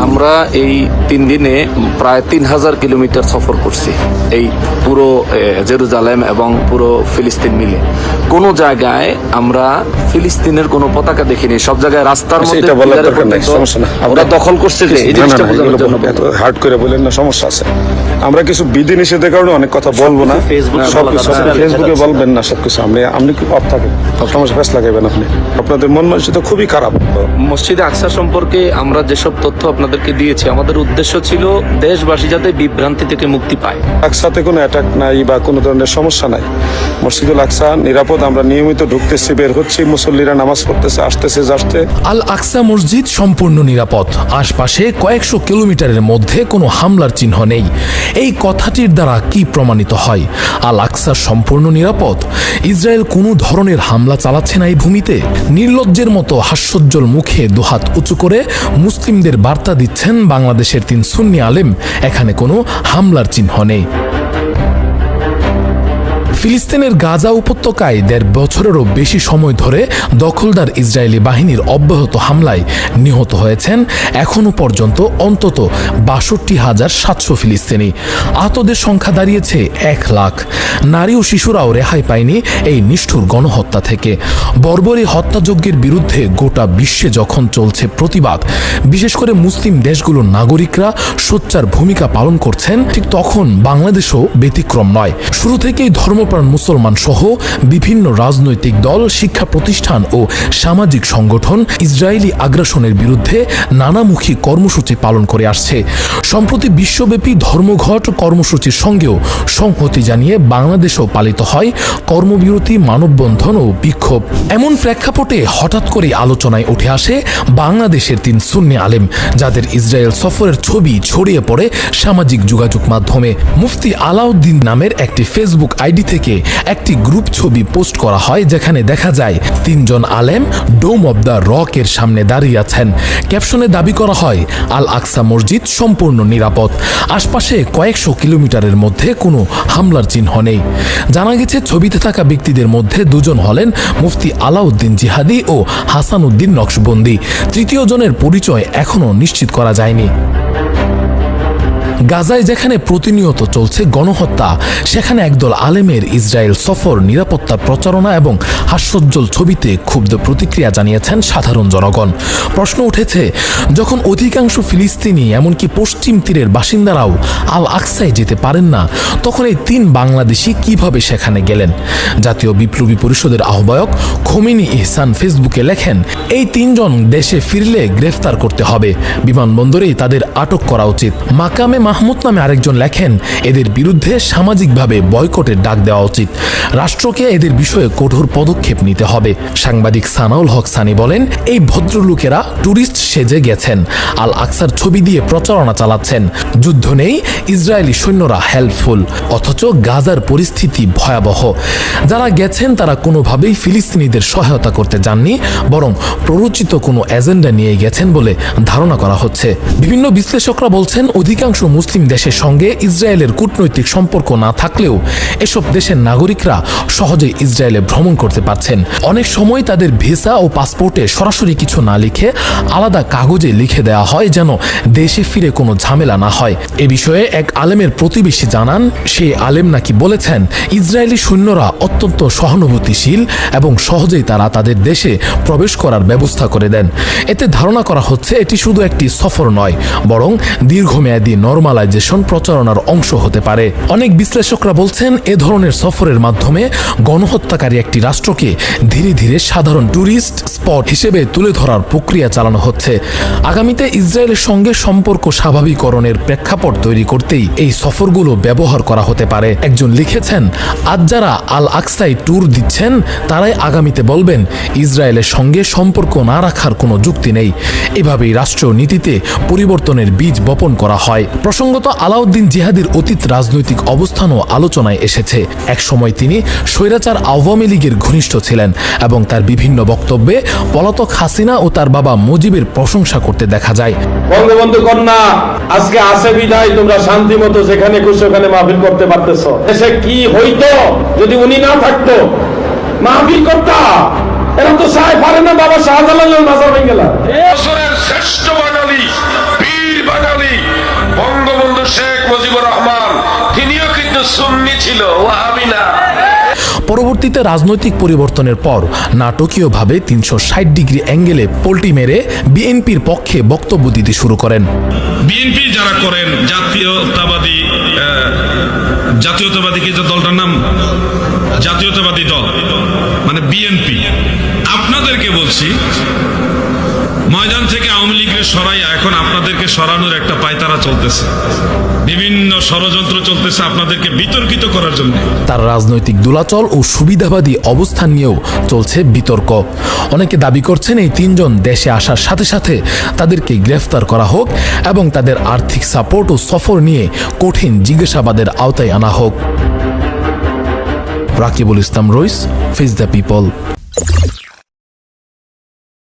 আমরা এই 3 দিনে প্রায় 3000 কিলোমিটার সফর করছি, এই পুরো জেরুজালেম এবং পুরো ফিলিস্তিন মিলে। কোন জায়গায় আমরা ফিলিস্তিনের কোনো পতাকা দেখিনি। সব জায়গায় রাস্তার মধ্যে আমরা দখল করছে যে এই জিনিসটা বোঝানোর জন্য। হার্ড করে বলেন না, সমস্যা আছে। আমরা কিছু বিধি নিষেধের কারণে অনেক কথা বলবো না, ফেসবুকে বলবেন না সবকিছু। আপনি কি অফ থাকেন, সবসময় ফেস লাগাবেন আপনি। আপনাদের মন মানসিকতা খুবই খারাপ। মসজিদে আকসা সম্পর্কে আমরা যেসব তথ্য আপনাদেরকে দিয়েছি, আমাদের উদ্দেশ্য ছিল দেশবাসী যাতে বিভ্রান্তি থেকে মুক্তি পায়। আকসাতে কোনো অ্যাটাক নাই বা কোনো ধরনের সমস্যা নাই। মসজিদুল আকসা নিরাপদ। আমরা নিয়মিত ঢুকতেছি, বের হচ্ছি, মুসল্লিরা নামাজ পড়তেছে, আসতেছে, যাচ্ছে। আল আকসা মসজিদ সম্পূর্ণ নিরাপদ। আশপাশে কয়েকশো কিলোমিটারের মধ্যে কোনো হামলার চিহ্ন নেই। এই কথাটির দ্বারা কি প্রমাণিত হয়? আল আকসা সম্পূর্ণ নিরাপদ। ইসরায়েল কোনো ধরনের হামলা চালাচ্ছে না এই ভূমিতে। নির্লজ্জের মতো হাস্যোজ্জ্বল মুখে দুহাত উঁচু করে মুসলিমদের বার্তা দিচ্ছেন বাংলাদেশের 3 সুন্নি আলেম, এখানে কোনো হামলার চিহ্ন নেই। ফিলিস্তিনের গাজা উপত্যকায় 1.5 বছরেরও বেশি সময় ধরে দখলদার ইসরায়েলি বাহিনীর অব্যাহত হামলায় নিহত হয়েছেন এখনও পর্যন্ত অন্তত ৬২,৭০০ ফিলিস্তিনি। আহতদের সংখ্যা দাঁড়িয়েছে 1 লাখ। নারী ও শিশুরাও রেহাই পায়নি এই নিষ্ঠুর গণহত্যা থেকে। বর্বরী হত্যাযজ্ঞের বিরুদ্ধে গোটা বিশ্বে যখন চলছে প্রতিবাদ, বিশেষ করে মুসলিম দেশগুলোর নাগরিকরা সোচ্চার ভূমিকা পালন করছেন, ঠিক তখন বাংলাদেশও ব্যতিক্রম নয়। শুরু থেকেই ধর্মপ্রাণ মুসলমান সহ বিভিন্ন রাজনৈতিক দল, শিক্ষা প্রতিষ্ঠান ও সামাজিক সংগঠন ইসরায়েলি আগ্রাসনের বিরুদ্ধে নানামুখী কর্মসূচি পালন করে আসছে। সম্প্রতি বিশ্বব্যাপী ধর্মঘট কর্মসূচির সঙ্গেও সংহতি জানিয়ে বাংলাদেশেও পালিত হয় কর্মবিরতি, মানববন্ধন ও বিক্ষোভ। এমন প্রেক্ষাপটে হঠাৎ করে আলোচনায় উঠে আসে বাংলাদেশের 3 সুন্নি আলেম, যাদের ইসরায়েল সফরের ছবি ছড়িয়ে পড়ে সামাজিক যোগাযোগ মাধ্যমে। মুফতি আলাউদ্দিন নামের একটি ফেসবুক আইডি থেকে একটি গ্রুপ ছবি পোস্ট করা হয়, যেখানে দেখা যায় 3 জন আলেম ডোম অব দ্য রক এর সামনে দাঁড়িয়ে আছেন। ক্যাপশনে দাবি করা হয় আল আকসা মসজিদ সম্পূর্ণ নিরাপদ। আশপাশে কয়েকশো কিলোমিটারের মধ্যে কোনো হামলার চিহ্ন নেই। জানা গেছে ছবিতে থাকা ব্যক্তিদের মধ্যে 2 জন হলেন মুফতি আলাউদ্দিন জিহাদি ও হাসান উদ্দিন নকশবন্দি। তৃতীয় জনের পরিচয় এখনও নিশ্চিত করা যায়নি। গাজায় যেখানে প্রতিনিয়ত চলছে গণহত্যা, সেখানে একদল আলেমের ইসরায়েল সফর, নিরাপত্তা প্রচারণা এবং হাস্যোজ্জ্বল ছবিতে ক্ষুব্ধ প্রতিক্রিয়া জানিয়েছেন সাধারণ জনগণ। প্রশ্ন উঠেছে, যখন অধিকাংশ ফিলিস্তিনি এমনকি পশ্চিম তীরের বাসিন্দারাও আল আকসায় যেতে পারেন না, তখন এই 3 বাংলাদেশি কিভাবে সেখানে গেলেন? জাতীয় বিপ্লবী পরিষদের আহ্বায়ক খোমেনি ইহসান ফেসবুকে লেখেন, এই 3 জন দেশে ফিরলে গ্রেফতার করতে হবে, বিমানবন্দরেই তাদের আটক করা উচিত। মাকামে মাহমুদ নামে আরেকজন লেখেন, এদের বিরুদ্ধে সামাজিকভাবে বয়কটের ডাক দেওয়া উচিত। রাষ্ট্রকে এদের বিষয়ে কঠোর পদক্ষেপ নিতে হবে। সাংবাদিক সানাউল হক সানি বলেন, এই ভদ্রলোকেরা ট্যুরিস্ট সেজে গেছেন, আল আকসার ছবি দিয়ে প্রচারণা চালাচ্ছেন। যুদ্ধ নেই, ইসরায়েলি সৈন্যরা হেল্পফুল, অথচ গাজার পরিস্থিতি ভয়াবহ। যারা গেছেন তারা কোনোভাবেই ফিলিস্তিনিদের সহায়তা করতে যাননি, বরং প্ররোচিত কোনো এজেন্ডা নিয়ে গেছেন বলে ধারণা করা হচ্ছে। বিভিন্ন বিশ্লেষকরা বলছেন, অধিকাংশ মুসলিম দেশের সঙ্গে ইসরায়েলের কূটনৈতিক সম্পর্ক না থাকলেও এসব দেশের নাগরিকরা সহজেই ইসরায়েলে ভ্রমণ করতে পারছেন। অনেক সময় তাদের ভিসা ও পাসপোর্টে সরাসরি কিছু না লিখে আলাদা কাগজে লিখে দেওয়া হয়, যেন দেশে ফিরে কোনো ঝামেলা না হয়। এ বিষয়ে এক আলেমের প্রতিবেশী জানান, সেই আলেম নাকি বলেছেন, ইসরায়েলি সৈন্যরা অত্যন্ত সহানুভূতিশীল এবং সহজেই তারা তাদের দেশে প্রবেশ করার ব্যবস্থা করে দেন। এতে ধারণা করা হচ্ছে এটি শুধু একটি সফর নয়, বরং দীর্ঘমেয়াদী নরমালাইজেশন প্রচারণার অংশ হতে পারে। অনেক বিশ্লেষকরা বলছেন, এ ধরনের সফরের মাধ্যমে গণহত্যাকারী একটি রাষ্ট্রকে ধীরে ধীরে সাধারণ ট্যুরিস্ট স্পট হিসেবে তুলে ধরার প্রক্রিয়া চালানো হচ্ছে। আগামীতে ইসরায়েলের সঙ্গে সম্পর্ক স্বাভাবিকরণের প্রেক্ষাপট তৈরি করতেই এই সফরগুলো ব্যবহার করা হতে পারে। একজন লিখেছেন, আজ যারা আল আকসায় ট্যুর দিচ্ছেন তারাই আগামীতে বলবেন ইসরায়েলের সঙ্গে সম্পর্ক না রাখার কোনো যুক্তি নেই। এভাবেই রাষ্ট্রীয় নীতিতে পরিবর্তনের বীজ বপন করা হয়। প্রসঙ্গত, আলাউদ্দিন জিহাদির অতীত রাজনৈতিক অবস্থানও আলোচনায় এসেছে। একসময় তিনি স্বৈরাচার আওয়ামী লীগের ঘনিষ্ঠ ছিলেন এবং তার বিভিন্ন বক্তব্যে পলাতক হাসিনা ও তার বাবা মুজিবের প্রশংসা করতে দেখা যায়। বঙ্গবন্ধু কন্যা আজকে আছে বিদায়, তোমরা শান্তি মতো যেখানে খুশি ওখানে মাহফিল করতে পারতেছো। দেশে কি হইতো যদি উনি না থাকতো? মাহফিল করতা। এরা তো চাই পারে না বাবা শাহজালালের মাজার ভেঙে গেল। বছরের শ্রেষ্ঠ বাঙালি বীর পরবর্তীতে রাজনৈতিক পরিবর্তনের পর নাটকীয়ভাবে 360 ডিগ্রি অ্যাঙ্গেলে পল্টি মেরে বিএনপির পক্ষে বক্তব্য দিতে শুরু করেন। বিএনপি যারা করেন জাতীয়তাবাদী কি যে দলটার নাম, জাতীয়তাবাদী দল মানে বিএনপি, আপনাদেরকে বলছি ময়দান থেকে আওয়ামী লীগের সরাইয়া এখন আপনাদেরকে সরানোর একটা পায়তারা চলতেছে, বিভিন্ন ষড়যন্ত্র চলতেছে আপনাদেরকে বিতর্কিত করার জন্য। তার রাজনৈতিক দোলাচল ও সুবিধাবাদী অবস্থান নিয়েও চলছে বিতর্ক। অনেকে দাবি করছেন এই তিনজন দেশে আসার সাথে সাথে তাদেরকে গ্রেফতার করা হোক এবং তাদের আর্থিক সাপোর্ট ও সফর নিয়ে কঠিন জিজ্ঞাসাবাদের আওতায় আনা হোক। রাকিবুল ইসলাম রইস, ফেস দ্য পিপল।